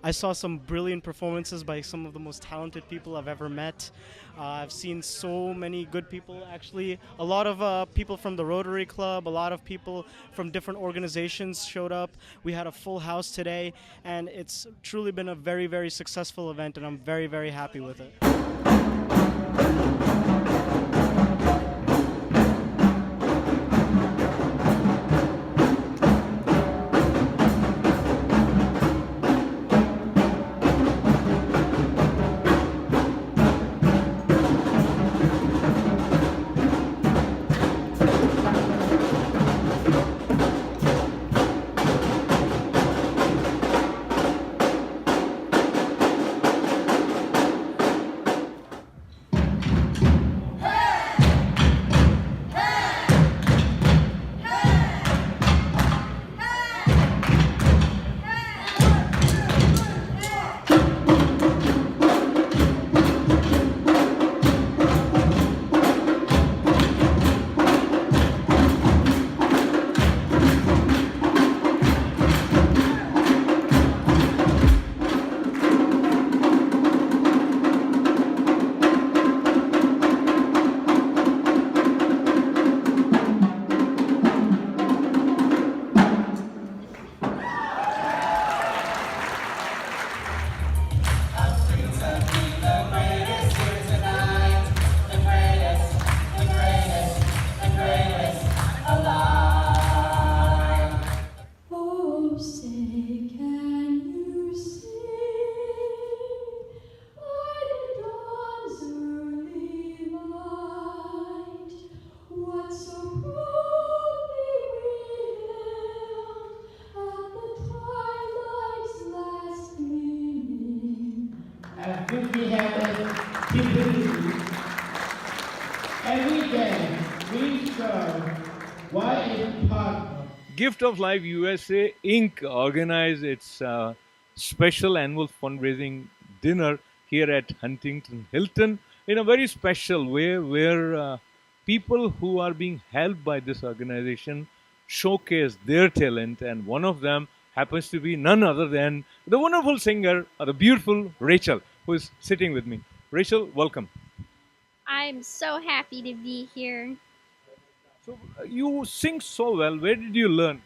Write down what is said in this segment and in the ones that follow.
I saw some brilliant performances by some of the most talented people I've ever met. I've seen so many good people, actually. A lot of people from the Rotary Club, a lot of people from different organizations showed up. We had a full house today, and it's truly been a very, very successful event, and I'm very, very happy with it. Oh, say, can you sing by the dawn's early light what so proudly we hailed at the twilight's last gleaming? As good we have it typically every day we serve why is part Gift of Life USA Inc. organized its special annual fundraising dinner here at Huntington Hilton in a very special way where people who are being helped by this organization showcase their talent, and one of them happens to be none other than the wonderful singer, the beautiful Rachel, who is sitting with me. Rachel, welcome. I'm so happy to be here. So you sing so well. Where did you learn?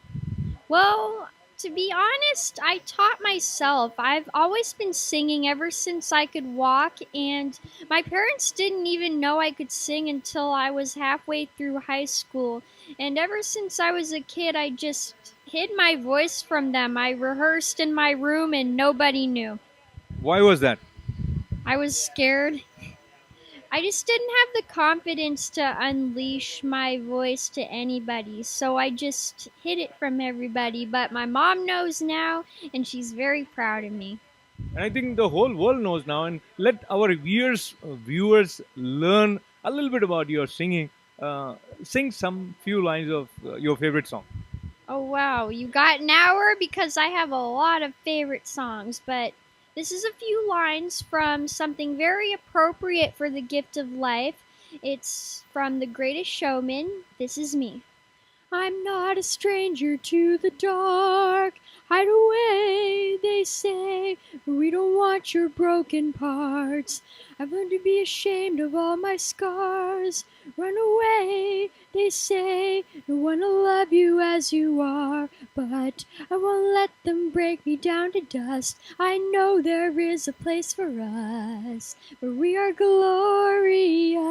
Well, to be honest, I taught myself. I've always been singing ever since I could walk, and my parents didn't even know I could sing until I was halfway through high school. And ever since I was a kid, I just hid my voice from them. I rehearsed in my room, and nobody knew. Why was that? I was scared. I just didn't have the confidence to unleash my voice to anybody, so I just hid it from everybody. But my mom knows now, and she's very proud of me. And I think the whole world knows now. And let our viewers learn a little bit about your singing. Sing some few lines of your favorite song. Oh wow, you got an hour because I have a lot of favorite songs, but this is a few lines from something very appropriate for the gift of life. It's from The Greatest Showman. This is me. I'm not a stranger to the dark. Hide away, they say. We don't want your broken parts. I've learned to be ashamed of all my scars. Run away, they say. I want to love you as you are, but I won't let them break me down to dust. I know there is a place for us where we are glorious.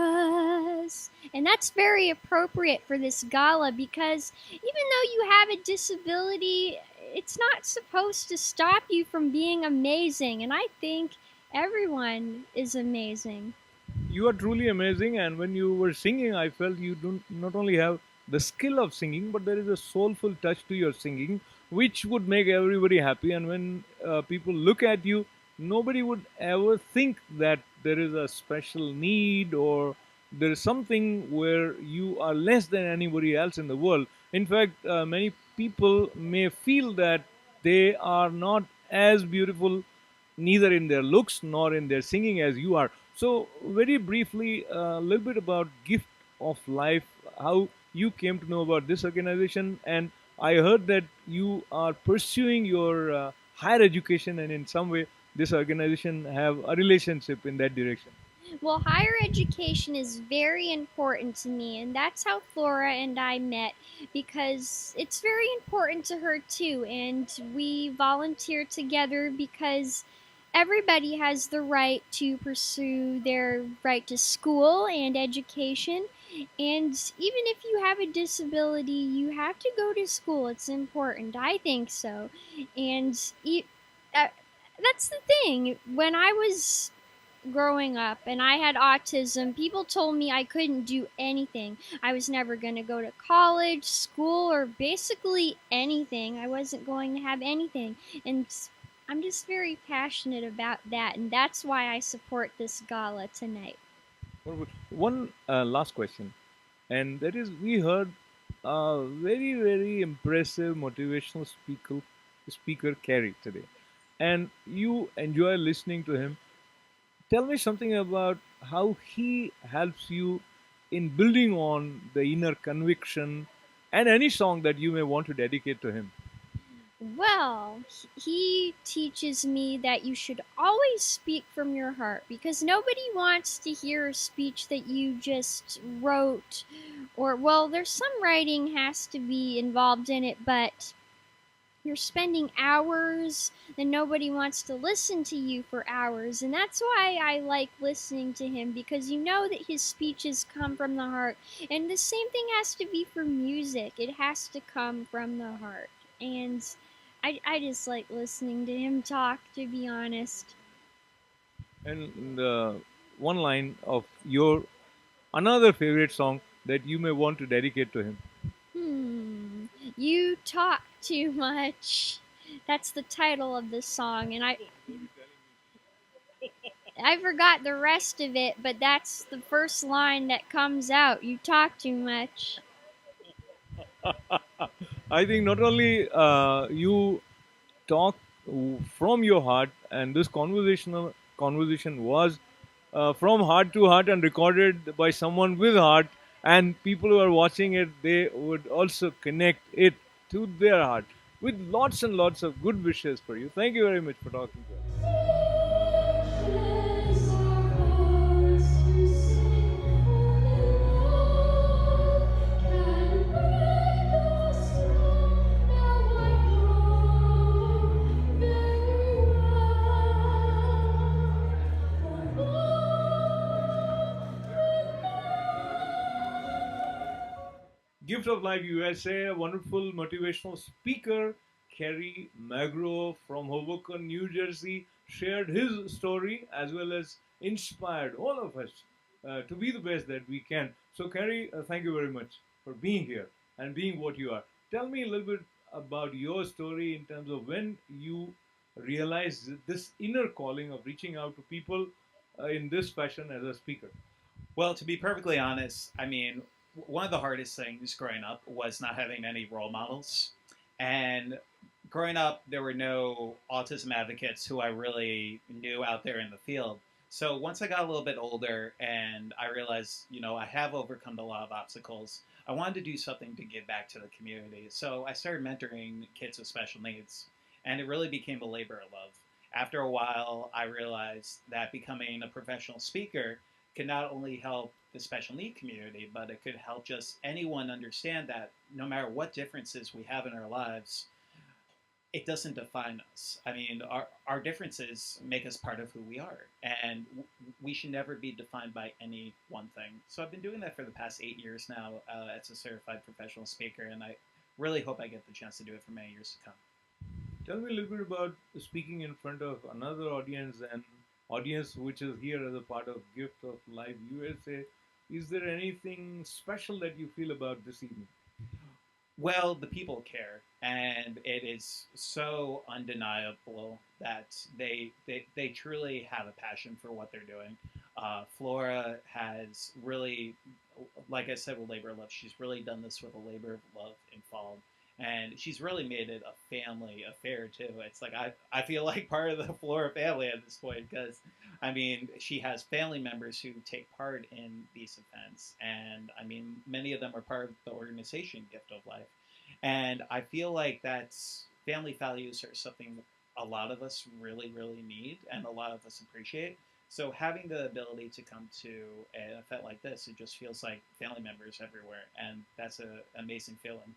And that's very appropriate for this gala because even though you have a disability, it's not supposed to stop you from being amazing. And I think everyone is amazing. You are truly amazing, and when you were singing, I felt you don't not only have the skill of singing, but there is a soulful touch to your singing, which would make everybody happy. And when people look at you, nobody would ever think that there is a special need or there is something where you are less than anybody else in the world. In fact, many people may feel that they are not as beautiful neither in their looks nor in their singing as you are. So, very briefly, a little bit about Gift of Life, how you came to know about this organization, and I heard that you are pursuing your higher education, and in some way this organization have a relationship in that direction? Well, higher education is very important to me, and that's how Flora and I met because it's very important to her too. And we volunteer together because everybody has the right to pursue their right to school and education. And even if you have a disability, you have to go to school. It's important. I think so. And uh, that's the thing. When I was growing up and I had autism, people told me I couldn't do anything. I was never going to go to college, school, or basically anything. I wasn't going to have anything. And I'm just very passionate about that, and that's why I support this gala tonight. One last question, and that is, we heard a very very impressive motivational speaker Carrie today, and you enjoy listening to him. Tell me something about how he helps you in building on the inner conviction, and any song that you may want to dedicate to him. Well, he teaches me that you should always speak from your heart because nobody wants to hear a speech that you just wrote. Or, well, there's some writing has to be involved in it, but you're spending hours, then nobody wants to listen to you for hours. And that's why I like listening to him because you know that his speeches come from the heart. And the same thing has to be for music, it has to come from the heart. And I just like listening to him talk, to be honest. And the one line of your another favorite song that you may want to dedicate to him. Hmm, you talk too much. That's the title of the song, and I forgot the rest of it, but that's the first line that comes out. You talk too much. I think not only you talk from your heart, and this conversation was from heart to heart and recorded by someone with heart, and people who are watching it, they would also connect it to their heart with lots and lots of good wishes for you. Thank you very much for talking to us. Place our hearts to sing, only love can bring us home. Now I know very well. Gift of Life USA, a wonderful motivational speaker, Kerry Magro from Hoboken, New Jersey, shared his story as well as inspired all of us to be the best that we can. So, Kerry, thank you very much for being here and being what you are. Tell me a little bit about your story in terms of when you realized this inner calling of reaching out to people in this fashion as a speaker. Well, to be perfectly honest, I mean, one of the hardest things growing up was not having any role models. And growing up, there were no autism advocates who I really knew out there in the field. So once I got a little bit older and I realized, I have overcome a lot of obstacles, I wanted to do something to give back to the community. So I started mentoring kids with special needs, and it really became a labor of love. After a while, I realized that becoming a professional speaker can not only help the special need community, but it could help just anyone understand that no matter what differences we have in our lives, it doesn't define us. I mean, our differences make us part of who we are, and we should never be defined by any one thing. So I've been doing that for the past 8 years now as a certified professional speaker, and I really hope I get the chance to do it for many years to come. Tell me a little bit about speaking in front of another audience, and audience which is here as a part of Gift of Life USA. Is there anything special that you feel about this evening? Well, the people care, and it is so undeniable that they truly have a passion for what they're doing. Flora has really, like I said, with Labor of Love, she's really done this with a labor of love in fall. And she's really made it a family affair too. It's like I feel like part of the Flora family at this point because I mean she has family members who take part in these events, and I mean many of them are part of the organization Gift of Life, and I feel like that's family values are something a lot of us really, really need and a lot of us appreciate. So having the ability to come to an event like this, it just feels like family members everywhere, and that's an amazing feeling.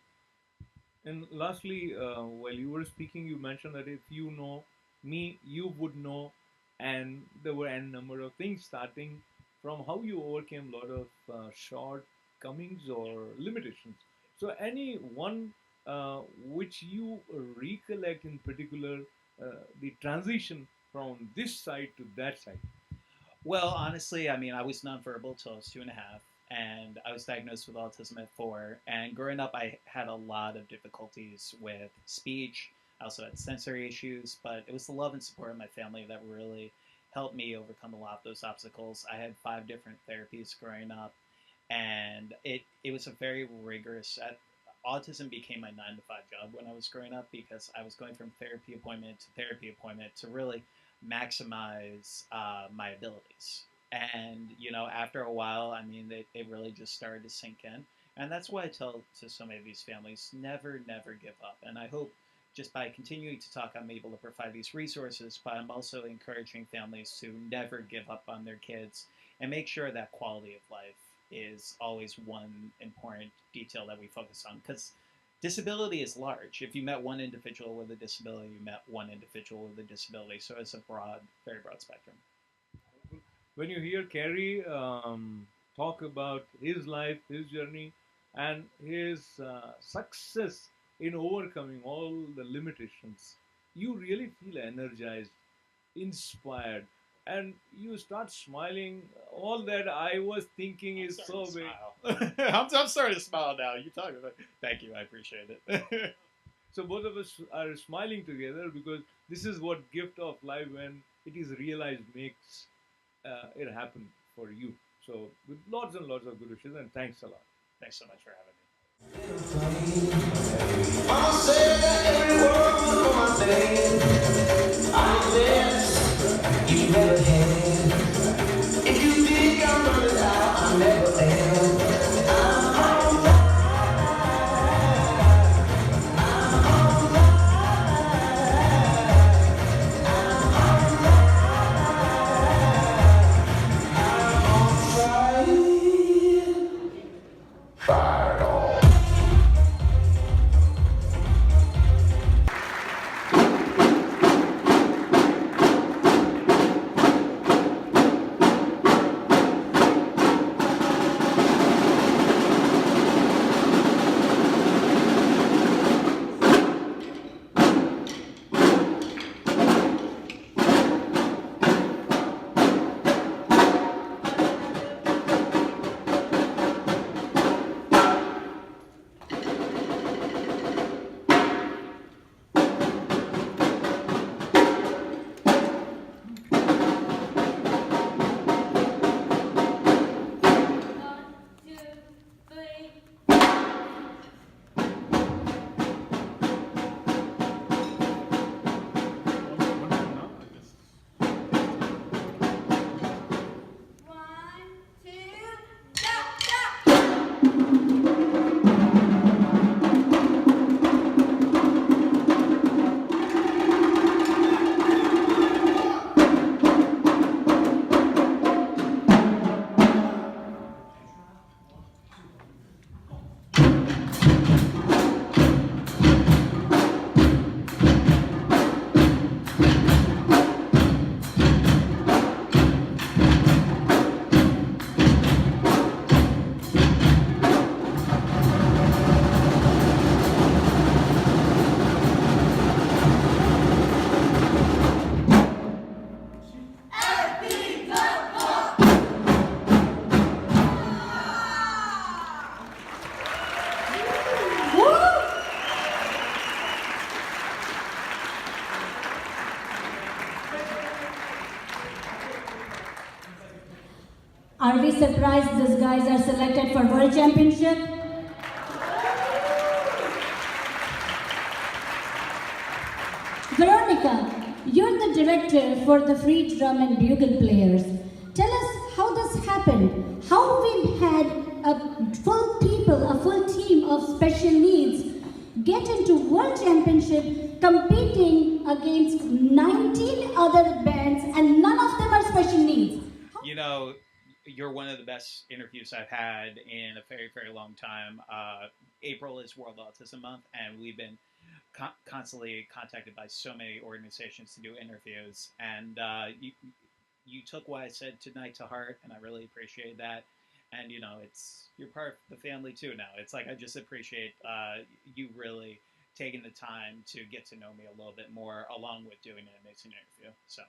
And lastly, while you were speaking, you mentioned that if you know me, you would know, and there were n number of things starting from how you overcame a lot of shortcomings or limitations. So, any one which you recollect in particular, the transition from this side to that side. Well, honestly, I mean, I was nonverbal till I was 2.5, and I was diagnosed with autism at 4. And growing up, I had a lot of difficulties with speech. I also had sensory issues, but it was the love and support of my family that really helped me overcome a lot of those obstacles. I had 5 different therapies growing up, and it was a very rigorous. Autism became my 9 to 5 job when I was growing up because I was going from therapy appointment to really maximize my abilities. And after a while, I mean, it really just started to sink in. And that's why I tell to so many of these families, never, never give up. And I hope just by continuing to talk, I'm able to provide these resources, but I'm also encouraging families to never give up on their kids and make sure that quality of life is always one important detail that we focus on. Because disability is large. If you met one individual with a disability, you met one individual with a disability. So it's a broad, very broad spectrum. When you hear Kerry talk about his life, his journey, and his success in overcoming all the limitations, you really feel energized, inspired, and you start smiling. All that I was thinking is so big. I'm starting to smile now. You talking about? Thank you. I appreciate it. So both of us are smiling together because this is what gift of life when it is realized makes it happen for you. So with lots and lots of good wishes and thanks a lot. Thanks so much for having me. I'ma say that every word for my name. I'm the best you never had. If you think I'm running out, I never am. Are we surprised these guys are selected for World Championship? Veronica, you're the director for the free drum and bugle players. Tell us how this happened. How we had a full team of special needs get into World Championship competing against 19 other bands, and none of them are special needs. You know, you're one of the best interviews I've had in a very, very long time. April is World Autism Month, and we've been constantly contacted by so many organizations to do interviews. And you took what I said tonight to heart, and I really appreciate that. And you know, you're part of the family too now. It's like I just appreciate you really taking the time to get to know me a little bit more, along with doing an amazing interview. So.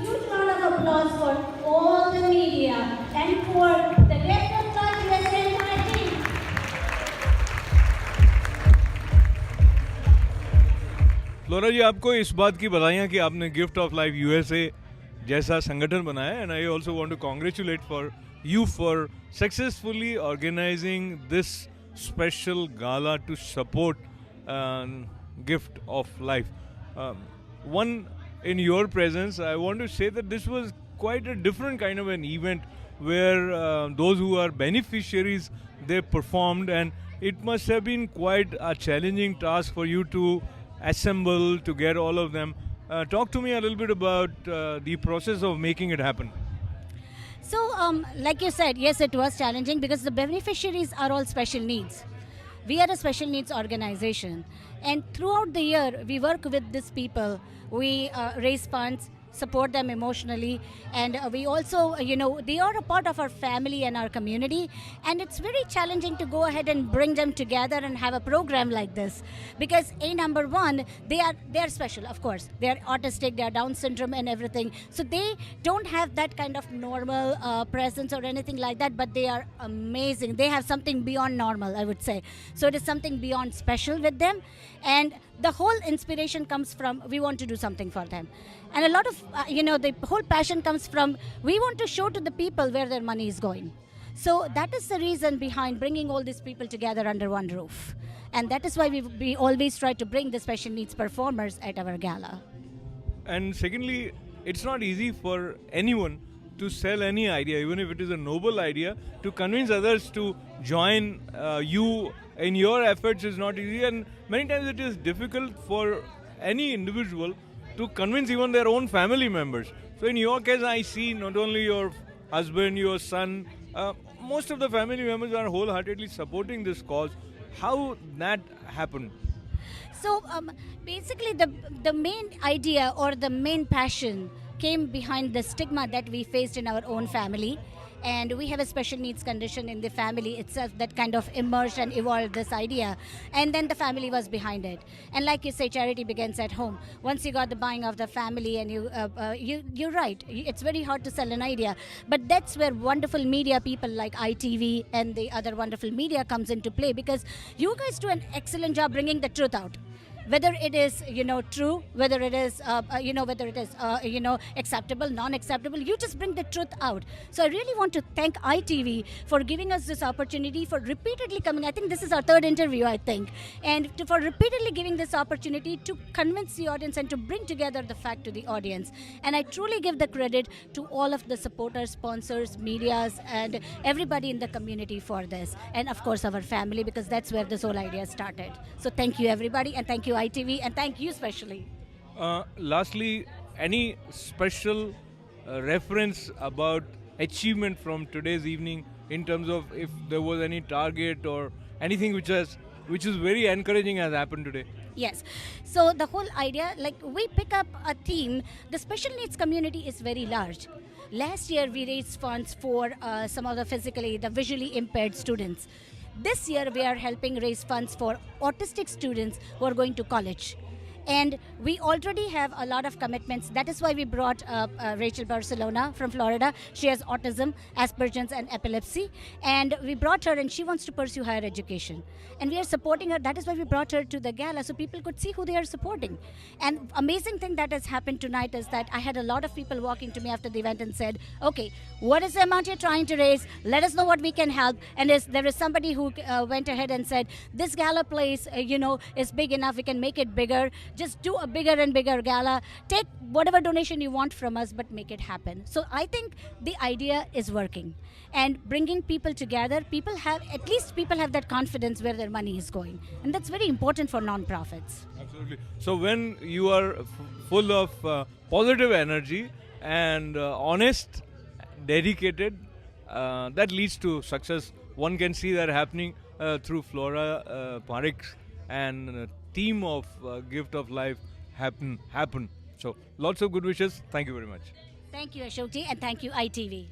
Huge round of applause for all the media and for the rest of the USA entire team. Flora ji, आपको इस बात की बधाइयाँ कि आपने gift of life USA जैसा संगठन बनाया, and I also want to congratulate for you for successfully organising this special gala to support gift of life. One, in your presence, I want to say that this was quite a different kind of an event where those who are beneficiaries, they performed, and it must have been quite a challenging task for you to assemble, to get all of them. Talk to me a little bit about the process of making it happen. So, like you said, yes, it was challenging because the beneficiaries are all special needs. We are a special needs organization, and throughout the year, we work with these people. We raise funds, support them emotionally, and we also, they are a part of our family and our community, and it's very challenging to go ahead and bring them together and have a program like this, because number one, they are special, of course. They are autistic, they are Down syndrome and everything, so they don't have that kind of normal presence or anything like that, but they are amazing. They have something beyond normal, I would say. So it is something beyond special with them, and the whole inspiration comes from we want to do something for them. And a lot of, the whole passion comes from we want to show to the people where their money is going. So that is the reason behind bringing all these people together under one roof. And that is why we always try to bring the special needs performers at our gala. And secondly, it's not easy for anyone to sell any idea, even if it is a noble idea, to convince others to join you in your efforts is not easy. And many times it is difficult for any individual to convince even their own family members. So in your case, I see not only your husband, your son, most of the family members are wholeheartedly supporting this cause. How that happened? So basically the main idea or the main passion came behind the stigma that we faced in our own family. And we have a special needs condition in the family itself that kind of emerged and evolved this idea. And then the family was behind it. And like you say, charity begins at home. Once you got the buying of the family, and you're right, it's very hard to sell an idea. But that's where wonderful media people like ITV and the other wonderful media comes into play, because you guys do an excellent job bringing the truth out. Whether it is, true, whether it is, acceptable, non-acceptable, you just bring the truth out. So I really want to thank ITV for giving us this opportunity, for repeatedly coming. I think this is our third interview, I think. And for repeatedly giving this opportunity to convince the audience and to bring together the fact to the audience. And I truly give the credit to all of the supporters, sponsors, medias, and everybody in the community for this. And of course, our family, because that's where this whole idea started. So thank you, everybody, and thank you, ITV, and thank you especially. Lastly, any special reference about achievement from today's evening in terms of if there was any target or anything which is very encouraging has happened today? Yes. So the whole idea, like we pick up a theme, the special needs community is very large. Last year we raised funds for some of the visually impaired students. This year we are helping raise funds for autistic students who are going to college. And we already have a lot of commitments. That is why we brought Rachel Barcelona from Florida. She has autism, Asperger's, and epilepsy. And we brought her, and she wants to pursue higher education. And we are supporting her. That is why we brought her to the gala, so people could see who they are supporting. And amazing thing that has happened tonight is that I had a lot of people walking to me after the event and said, okay, what is the amount you're trying to raise? Let us know what we can help. And there is somebody who went ahead and said, this gala place, is big enough. We can make it bigger. Just do a bigger and bigger gala. Take whatever donation you want from us, but make it happen. So I think the idea is working. And bringing people together, people have that confidence where their money is going. And that's very important for non-profits. Absolutely. So when you are full of positive energy and honest, dedicated, that leads to success. One can see that happening through Flora Parekh and team of Gift of Life happen. So lots of good wishes. Thank you very much. Thank you, Ashok ji, and thank you, ITV.